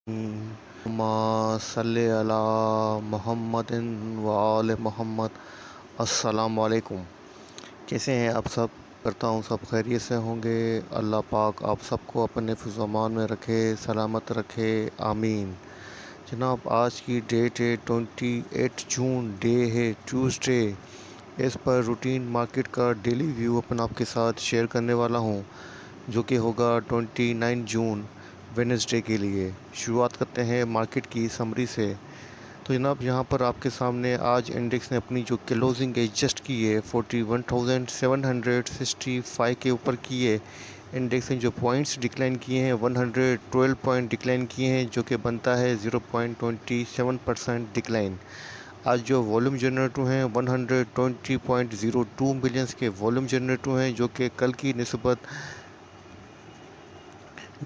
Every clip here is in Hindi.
सल्ले अला मुहम्मदिन व आले मोहम्मद। अस्सलाम वालेकुम। कैसे हैं आप सब? करता हूँ सब खैरियत से होंगे। अल्लाह पाक आप सबको अपने फ़िज़्ज़ामान में रखे, सलामत रखे, आमीन। जनाब, आज की डेट है 28 जून, डे है ट्यूसडे। इस पर रूटीन मार्केट का डेली व्यू अपना आपके साथ शेयर करने वाला हूँ, जो कि होगा 29 जून वेडनेसडे के लिए। शुरुआत करते हैं मार्केट की समरी से। तो जनाब, यहाँ पर आपके सामने आज इंडेक्स ने अपनी जो क्लोजिंग एडजस्ट की है 41,765 के ऊपर की है। इंडेक्स ने जो पॉइंट्स डिक्लाइन किए हैं 112 पॉइंट डिक्लाइन किए हैं, जो कि बनता है 0.27% डिक्लाइन। आज जो वॉल्यूम जनरेटर हैं 120.02 मिलियंस के वॉल्यूम जनरेटर हैं, जो कि कल की निस्बत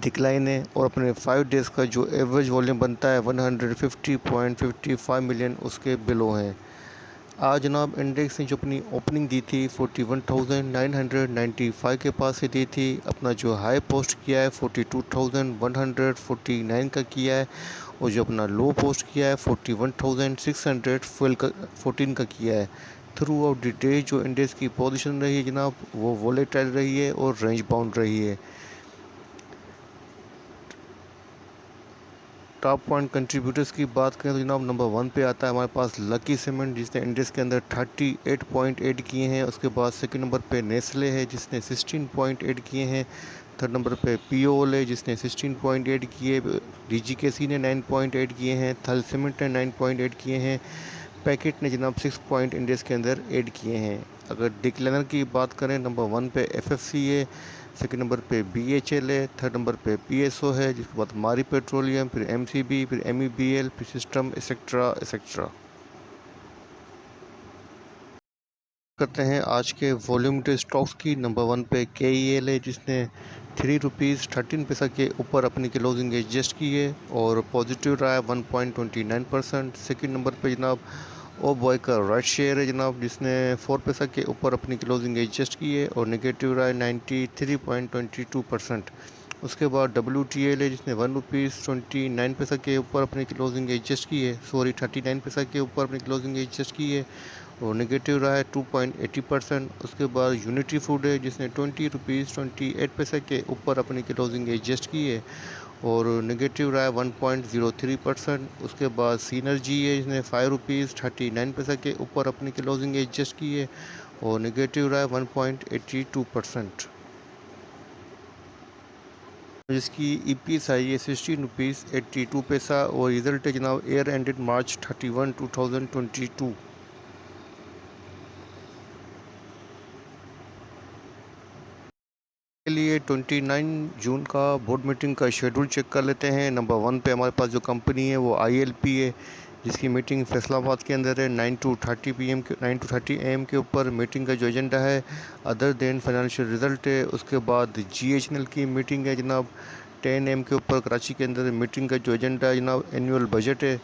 डिक्लाइन है। और अपने 5 डेज़ का जो एवरेज वॉल्यूम बनता है 150.55 मिलियन, उसके बिलो हैं। आज जनाब इंडेक्स ने जो अपनी ओपनिंग दी थी 41,995 के पास से दी थी। अपना जो हाई पोस्ट किया है 42,149 का किया है, और जो अपना लो पोस्ट किया है 41,614 का किया है। थ्रू आउट द डे जो इंडेक्स की पोजीशन रही है जनाब, वो वोलेटाइल रही है और रेंज बाउंड रही है। टॉप पॉइंट कंट्रीब्यूटर्स की बात करें तो जनाब नंबर 1 पे आता है हमारे पास लकी सीमेंट, जिसने इंडेक्स के अंदर 38.8 किए हैं। उसके बाद सेकंड नंबर पे नेस्ले है, जिसने 16.8 किए हैं। थर्ड नंबर पे पीओल है, जिसने 16.8 किए। डीजीकेसी ने 9.8 किए हैं। थल सीमेंट ने 9.8 किए हैं। पैकेट ने जनाब 6 पॉइंट इंडेक्स के अंदर ऐड किए हैं। अगर डिक्लाइनर की बात करें, नंबर 1 पे एफएफसी है, सेकंड नंबर पे बीएचएल है, थर्ड नंबर पे पीएसओ है, जिसके बाद मारी पेट्रोलियम, फिर एमसीबी, फिर एमईबीएल, फिर सिस्टम एक्सेट्रा एक्सेट्रा। करते हैं आज के वॉल्यूम डे स्टॉक्स की। नंबर 1 पे केईएल है, जिसने ₹3.13 के ऊपर अपनी क्लोजिंग एडजस्ट की है और पॉजिटिव रहा है 1.29%। सेकंड नंबर पे जनाब ओ बॉय का राइट शेयर है जनाब, जिसने 4 पैसा के ऊपर अपनी क्लोजिंग एडजस्ट की है और नेगेटिव रहा है 93.22%। उसके बाद WTL है, जिसने ₹1.29 के ऊपर अपनी क्लोजिंग एडजस्ट की है, 39 पैसा के ऊपर अपनी क्लोजिंग एडजस्ट की है और नेगेटिव रहा है 2.80%। उसके बाद यूनिटी फूड है, जिसने ₹20.28 के ऊपर अपनी क्लोजिंग एडजस्ट की है और नेगेटिव रहा है 1.03%। उसके बाद सीनर्जी है, जिसने ₹5.39 के ऊपर अपनी क्लोजिंग एडजस्ट की है और नेगेटिव रहा है 1.82%। जिसकी ईपीएस आई है ₹16.82 और रिजल्ट है जनाब ईयर एंडेड मार्च 31, 2022। के लिए 29 जून का बोर्ड मीटिंग का शेड्यूल चेक कर लेते हैं। नंबर 1 पे हमारे पास जो कंपनी है वो आईएलपी है, जिसकी मीटिंग फैसलाबाद के अंदर है 9 to 30 AM के ऊपर। मीटिंग का जो एजेंडा है अदर देन फाइनेंशियल रिजल्ट है। उसके बाद जीएचएनएल की मीटिंग है जनाब 10 AM के ऊपर कराची के अंदर। मीटिंग का जो एजेंडा है जनाब एनुअल बजट है।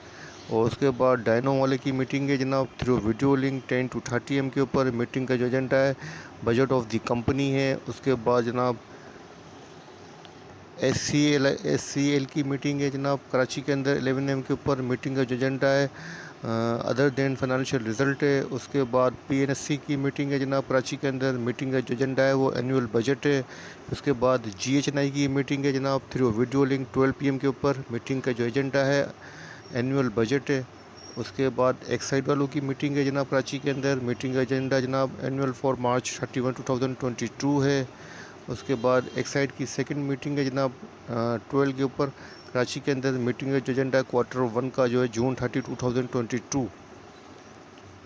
और उसके बाद डायनो वाले की मीटिंग है जनाब through video link 10 to 30 AM के ऊपर। मीटिंग का जो एजेंडा है बजट ऑफ द कंपनी है। उसके बाद जनाब एस सी एल की मीटिंग है जनाब कराची के अंदर 11 AM के ऊपर। मीटिंग का जो एजेंडा है अदर देन फाइनेंशियल रिजल्ट है। उसके बाद पीएनएससी की मीटिंग है जनाब कराची के अंदर। मीटिंग का जो एजेंडा है वो एनुअल बजट है। उसके बाद जीएचएनआई की मीटिंग है जनाब थ्रू वीडियो लिंक 12 PM के ऊपर। मीटिंग का जो एजेंडा है एनुअल बजट है। उसके बाद एक्साइड वालों की मीटिंग है जनाब कराची के अंदर। मीटिंग का एजेंडा जनाब एनुअल फॉर मार्च 31, 2022 है। उसके बाद एक्साइड की सेकंड मीटिंग है जनाब 12 के ऊपर कराची के अंदर। मीटिंग का जो एजेंडा है Q1 का जो है जून 30, 2022।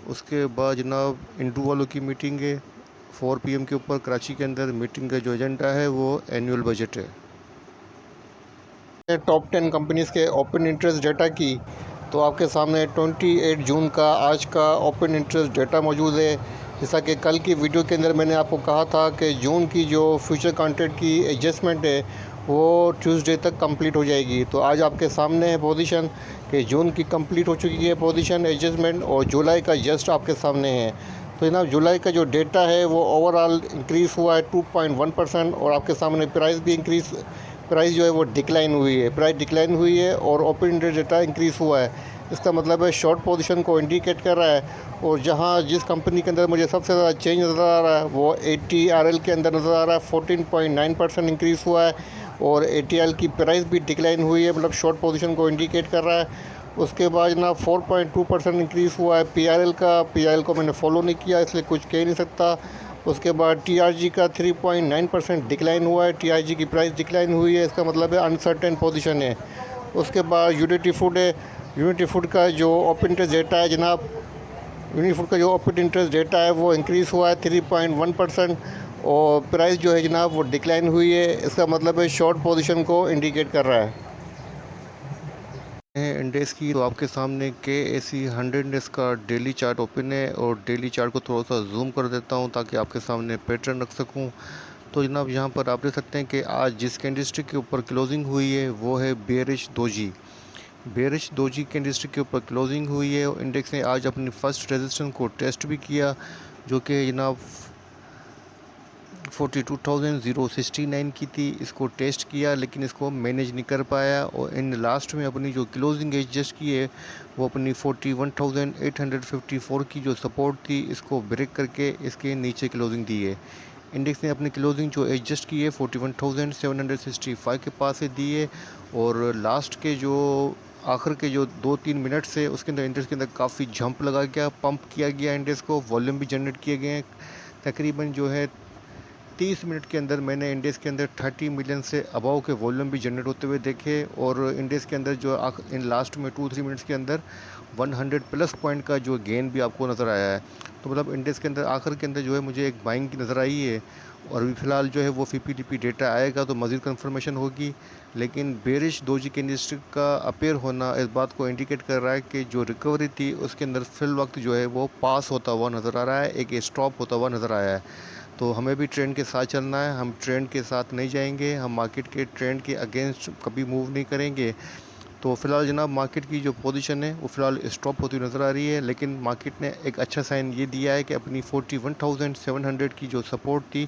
उसके बाद जनाब इंडू वालों की मीटिंग है 4 PM के ऊपर कराची के अंदर। मीटिंग का जो एजेंडा है वो एनुअल बजट है। टॉप 10 कंपनीज़ के ओपन इंटरेस्ट डेटा की, तो आपके सामने 28 जून का आज का ओपन इंटरेस्ट डेटा मौजूद है। जैसा कि कल की वीडियो के अंदर मैंने आपको कहा था कि जून की जो फ्यूचर कॉन्ट्रैक्ट की एडजस्टमेंट है वो ट्यूसडे तक कंप्लीट हो जाएगी। तो आज आपके सामने है पोजीशन कि जून की कंप्लीट हो चुकी है पोजीशन एडजस्टमेंट, और जुलाई का जस्ट आपके सामने है। तो जनाब जुलाई का जो डेटा है वो ओवरऑल इंक्रीज़ हुआ है 2.1% और आपके सामने प्राइस भी इंक्रीज़ प्राइस जो है वो डिक्लाइन हुई है, प्राइस डिक्लाइन हुई है और ओपन इंटरेस्ट डेटा इंक्रीज़ हुआ है। इसका मतलब है शॉर्ट पोजीशन को इंडिकेट कर रहा है। और जहां जिस कंपनी के अंदर मुझे सबसे ज़्यादा चेंज नज़र आ रहा है वो ATRL के अंदर नज़र आ रहा है। 14.9% इंक्रीज़ हुआ है और ATRL की प्राइस भी डिक्लाइन हुई है, मतलब शॉर्ट पोजीशन को इंडिकेट कर रहा है। उसके बाद जनाब 4.2% इंक्रीज़ हुआ है PRL का। PRL को मैंने फॉलो नहीं किया इसलिए कुछ कह नहीं सकता। उसके बाद TRG का 3.9% डिक्लाइन हुआ है, TRG की प्राइस डिक्लाइन हुई है, इसका मतलब है अनसर्टेन पोजीशन है। उसके बाद यूनिटी फूड है, यूनिटी फूड का जो ओपन इंटरेस्ट डेटा है जनाब, यूनिटी फूड का जो ओपन इंटरेस्ट डेटा है वो इंक्रीज़ हुआ है 3.1% और प्राइस जो है जनाब वो डिक्लाइन हुई है। इसका मतलब है शॉर्ट पोजीशन को इंडिकेट कर रहा है। इंडेक्स की तो आपके सामने KSE 100 इंडेक्स का डेली चार्ट ओपन है और डेली चार्ट को थोड़ा सा जूम कर देता हूं ताकि आपके सामने पैटर्न रख सकूं। तो जनाब यहाँ पर आप देख सकते हैं कि आज जिस कैंडलस्टिक के ऊपर क्लोजिंग हुई है वो है bearish doji. Bearish doji candlestick के ऊपर क्लोजिंग हुई है और इंडेक्स ने आज अपनी फर्स्ट रेजिस्टेंस को टेस्ट भी किया जो कि जनाब 42,069 की थी। इसको टेस्ट किया लेकिन इसको मैनेज नहीं कर पाया और इन लास्ट में अपनी जो क्लोजिंग एडजस्ट की है वो अपनी 41,854 की जो सपोर्ट थी इसको ब्रेक करके इसके नीचे क्लोजिंग दी है। इंडेक्स ने अपनी क्लोजिंग जो एडजस्ट की है 41,765 के पास से दी है और लास्ट के जो आखिर के जो 2-3 मिनट से उसके अंदर इंडेक्स के अंदर काफ़ी जंप लगा गया, पंप किया गया इंडेक्स को, वॉल्यूम भी जनरेट किए गए हैं। तकरीबन जो है 30 मिनट के अंदर मैंने इंडेक्स के अंदर 30 मिलियन से अबाव के वॉल्यूम भी जनरेट होते हुए देखे और इंडेक्स के अंदर जो इन लास्ट में 2-3 मिनट्स के अंदर 100 प्लस पॉइंट का जो गेन भी आपको नज़र आया है। तो मतलब इंडेक्स के अंदर आखिर के अंदर जो है मुझे एक बाइंग की नज़र आई है और अभी फ़िलहाल जो है वो FPDP डेटा आएगा तो मज़ीद कन्फर्मेशन होगी। लेकिन बेरिश डोजी कैंडलस्टिक का अपेयर होना इस बात को इंडिकेट कर रहा है कि जो रिकवरी थी उसके अंदर फिल वक्त जो है वो पास होता हुआ नज़र आ रहा है, एक स्टॉप होता हुआ नज़र आया है। तो हमें भी ट्रेंड के साथ चलना है, हम ट्रेंड के साथ नहीं जाएंगे, हम मार्केट के ट्रेंड के अगेंस्ट कभी मूव नहीं करेंगे। तो फ़िलहाल जनाब मार्केट की जो पोजीशन है वो फ़िलहाल स्टॉप होती नज़र आ रही है लेकिन मार्केट ने एक अच्छा साइन ये दिया है कि अपनी 41,700 की जो सपोर्ट थी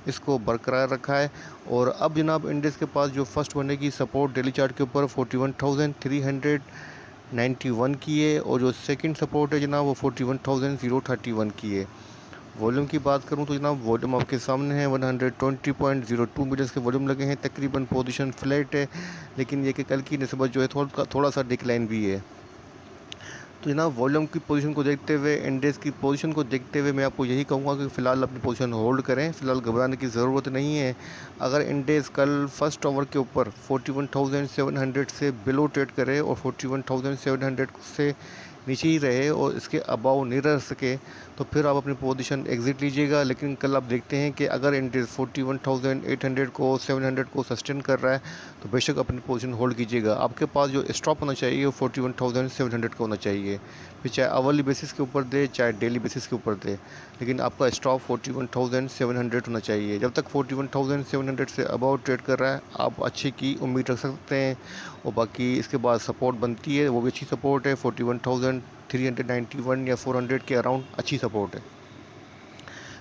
इसको बरकरार रखा है। और अब जनाब इंडेक्स के पास जो फर्स्ट बनेगी सपोर्ट डेली चार्ट के ऊपर 41,391 की है और जो सेकंड सपोर्ट है जनाब वो 41,031 की है। वॉल्यूम की बात करूं तो जनाब वॉल्यूम आपके सामने है, 120.02 मिलियंस के वॉल्यूम लगे हैं। तकरीबन पोजीशन फ्लैट है लेकिन ये कि कल की निस्बत जो है थोड़ा सा डिक्लाइन भी है। तो जनाब वॉल्यूम की पोजीशन को देखते हुए, इंडेक्स की पोजीशन को देखते हुए मैं आपको यही कहूँगा कि फ़िलहाल अपनी पोजीशन होल्ड करें, फ़िलहाल घबराने की ज़रूरत नहीं है। अगर इंडेक्स कल फर्स्ट आवर के ऊपर 41,700 से बिलो ट्रेड करे और 41,700 से नीचे ही रहे और इसके अबाव नहीं रह सके तो फिर आप अपनी पोजीशन एग्जिट लीजिएगा। लेकिन कल आप देखते हैं कि अगर इंडेक्स 41,800 को 700 को सस्टेन कर रहा है तो बेशक अपनी पोजीशन होल्ड कीजिएगा। आपके पास जो स्टॉप होना चाहिए वो 41,700 का होना चाहिए, फिर चाहे आवरली बेसिस के ऊपर दे चाहे डेली बेसिस के ऊपर दे, लेकिन आपका स्टॉप 41,700 होना चाहिए। जब तक 41,700 से अबाव ट्रेड कर रहा है आप अच्छे की उम्मीद रख सकते हैं। और बाकी इसके बाद सपोर्ट बनती है, वो भी अच्छी सपोर्ट है, 41,391 या 400 के अराउंड अच्छी सपोर्ट है।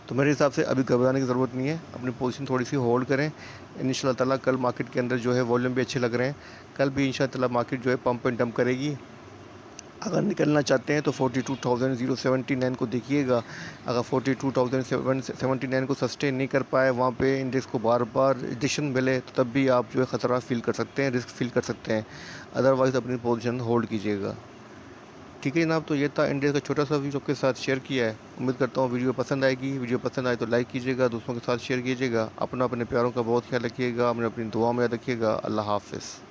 तो मेरे हिसाब से अभी घबराने की ज़रूरत नहीं है, अपनी पोजीशन थोड़ी सी होल्ड करें। इंशाल्लाह ताला कल मार्केट के अंदर जो है वॉल्यूम भी अच्छे लग रहे हैं, कल भी इंशाल्लाह ताला मार्केट जो है पंप एंड डंप करेगी। अगर निकलना चाहते हैं तो 42,079 को देखिएगा। अगर 42,079 को सस्टेन नहीं कर पाए, वहाँ पे इंडेक्स को बार बार रिजेक्शन मिले तो तब भी आप जो है ख़तरा फील कर सकते हैं, रिस्क फील कर सकते हैं। अदरवाइज़ अपनी पोजीशन होल्ड कीजिएगा। ठीक है जनाब, तो ये था इंडेक्स का छोटा सा वीडियो आपके साथ शेयर किया है। उम्मीद करता हूँ वीडियो पसंद आएगी। वीडियो पसंद आए तो लाइक कीजिएगा, दोस्तों के साथ शेयर कीजिएगा। अपने प्यारों का बहुत ख्याल रखिएगा, अपनी दुआ में याद रखिएगा। अल्लाह हाफ़िज़।